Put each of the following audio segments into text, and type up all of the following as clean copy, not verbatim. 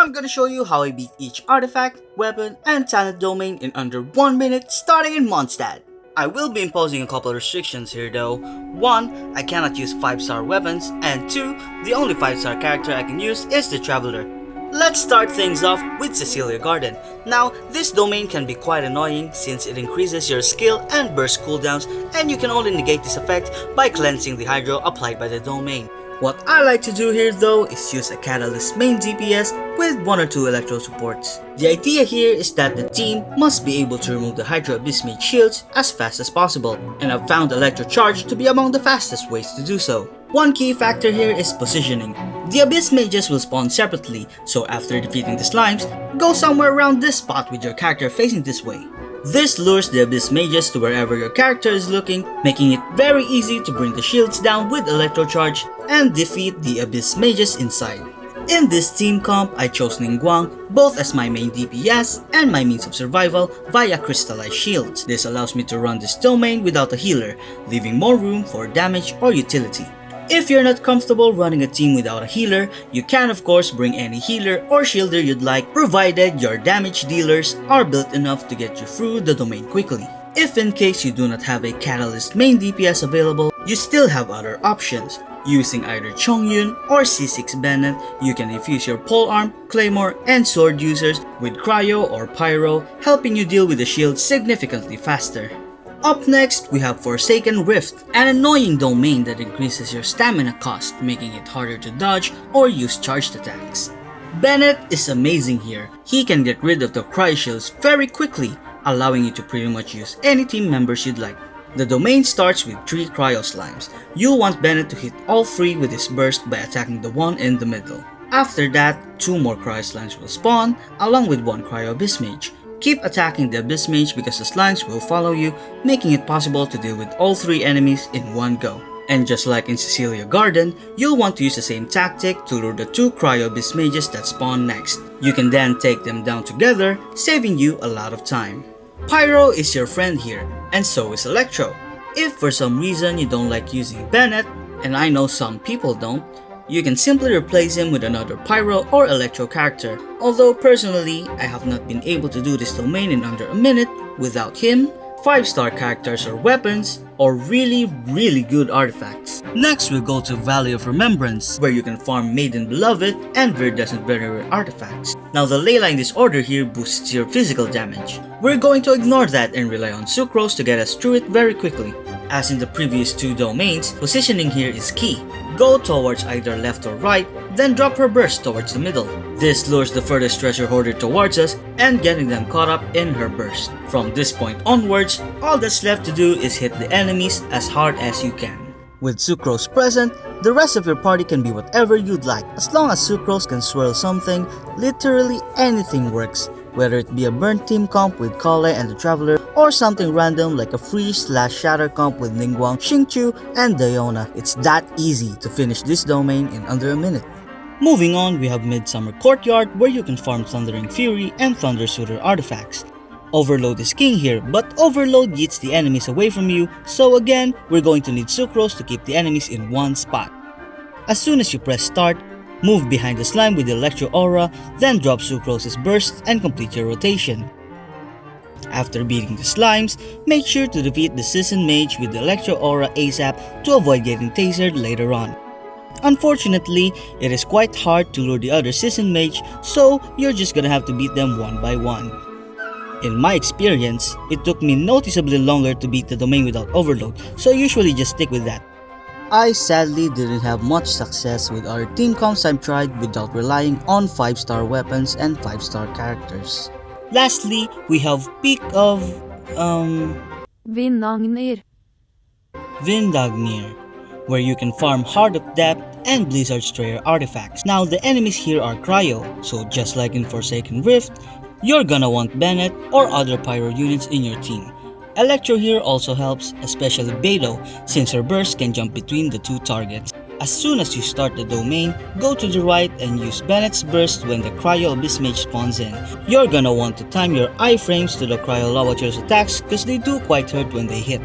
I'm gonna show you how I beat each artifact, weapon, and talent domain in under 1 minute starting in Mondstadt. I will be imposing a couple restrictions here though. 1. I cannot use 5-star weapons, and 2. The only 5-star character I can use is the Traveler. Let's start things off with Cecilia Garden. Now, this domain can be quite annoying since it increases your skill and burst cooldowns, and you can only negate this effect by cleansing the hydro applied by the domain. What I like to do here though is use a Catalyst main DPS with 1 or 2 electro supports. The idea here is that the team must be able to remove the Hydro Abyss Mage shields as fast as possible, and I've found Electro Charge to be among the fastest ways to do so. One key factor here is positioning. The Abyss Mages will spawn separately, so after defeating the slimes, go somewhere around this spot with your character facing this way. This lures the Abyss Mages to wherever your character is looking, making it very easy to bring the shields down with Electro Charge and defeat the Abyss Mages inside. In this team comp, I chose Ningguang both as my main DPS and my means of survival via crystallized shields. This allows me to run this domain without a healer, leaving more room for damage or utility. If you're not comfortable running a team without a healer, you can of course bring any healer or shielder you'd like, provided your damage dealers are built enough to get you through the domain quickly. If in case you do not have a Catalyst main DPS available, you still have other options. Using either Chongyun or C6 Bennett, you can infuse your polearm, claymore, and sword users with cryo or pyro, helping you deal with the shield significantly faster. Up next, we have Forsaken Rift, an annoying domain that increases your stamina cost, making it harder to dodge or use charged attacks. Bennett is amazing here. He can get rid of the cryo shields very quickly, allowing you to pretty much use any team members you'd like. The domain starts with 3 cryo slimes. You'll want Bennett to hit all 3 with his burst by attacking the one in the middle. After that, 2 more cryo slimes will spawn, along with 1 cryo abyss mage. Keep attacking the Abyss Mage because the slimes will follow you, making it possible to deal with all 3 enemies in one go. And just like in Cecilia Garden, you'll want to use the same tactic to lure the 2 Cryo Abyss Mages that spawn next. You can then take them down together, saving you a lot of time. Pyro is your friend here, and so is Electro. If for some reason you don't like using Bennett, and I know some people don't, you can simply replace him with another Pyro or Electro character. Although personally, I have not been able to do this domain in under a minute without him, 5-star characters or weapons, or really good artifacts. Next we'll go to Valley of Remembrance, where you can farm Maiden Beloved and Viridescent Very Rare artifacts. Now the Leyline disorder here boosts your physical damage. We're going to ignore that and rely on Sucrose to get us through it very quickly. As in the previous 2 domains, positioning here is key. Go towards either left or right, then drop her burst towards the middle. This lures the furthest treasure hoarder towards us and getting them caught up in her burst. From this point onwards, all that's left to do is hit the enemies as hard as you can. With Sucrose present, the rest of your party can be whatever you'd like. As long as Sucrose can swirl something, literally anything works. Whether it be a burnt team comp with Kale and the Traveler, or something random like a freeze/shatter comp with Ningguang, Xingqiu, and Diona, it's that easy to finish this domain in under a minute. Moving on, we have Midsummer Courtyard, where you can farm Thundering Fury and Thunder Suitor artifacts. Overload is king here, but Overload yeets the enemies away from you, so again, we're going to need Sucrose to keep the enemies in one spot. As soon as you press start, move behind the slime with the Electro Aura, then drop Sucrose's burst and complete your rotation. After beating the slimes, make sure to defeat the Seasoned Mage with the Electro Aura ASAP to avoid getting tasered later on. Unfortunately, it is quite hard to lure the other Seasoned Mage, so you're just gonna have to beat them one by one. In my experience, it took me noticeably longer to beat the domain without Overload, so usually just stick with that. I sadly didn't have much success with other team comps I've tried without relying on 5-star weapons and 5-star characters. Lastly, we have Peak of Vindagnyr, where you can farm Heart of Depth and Blizzard Strayer artifacts. Now the enemies here are Cryo, so just like in Forsaken Rift, you're gonna want Bennett or other Pyro units in your team. Electro here also helps, especially Beidou, since her burst can jump between the 2 targets. As soon as you start the domain, go to the right and use Bennett's burst when the Cryo Abyss Mage spawns in. You're gonna want to time your iframes to the Cryo Lavacher's attacks cause they do quite hurt when they hit.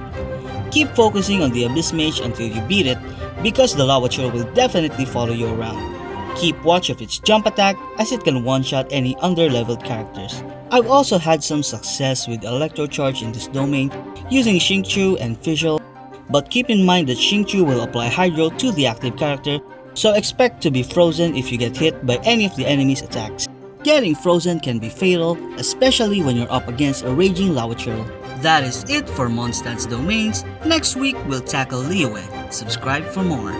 Keep focusing on the Abyss Mage until you beat it because the Lavacher will definitely follow you around. Keep watch of its jump attack as it can one-shot any under-leveled characters. I've also had some success with Electro Charge in this domain using Xingqiu and Fischl, but keep in mind that Xingqiu will apply Hydro to the active character, so expect to be frozen if you get hit by any of the enemy's attacks. Getting frozen can be fatal, especially when you're up against a raging Lawachurl. That is it for Mondstadt's domains. Next week we'll tackle Liyue. Subscribe for more.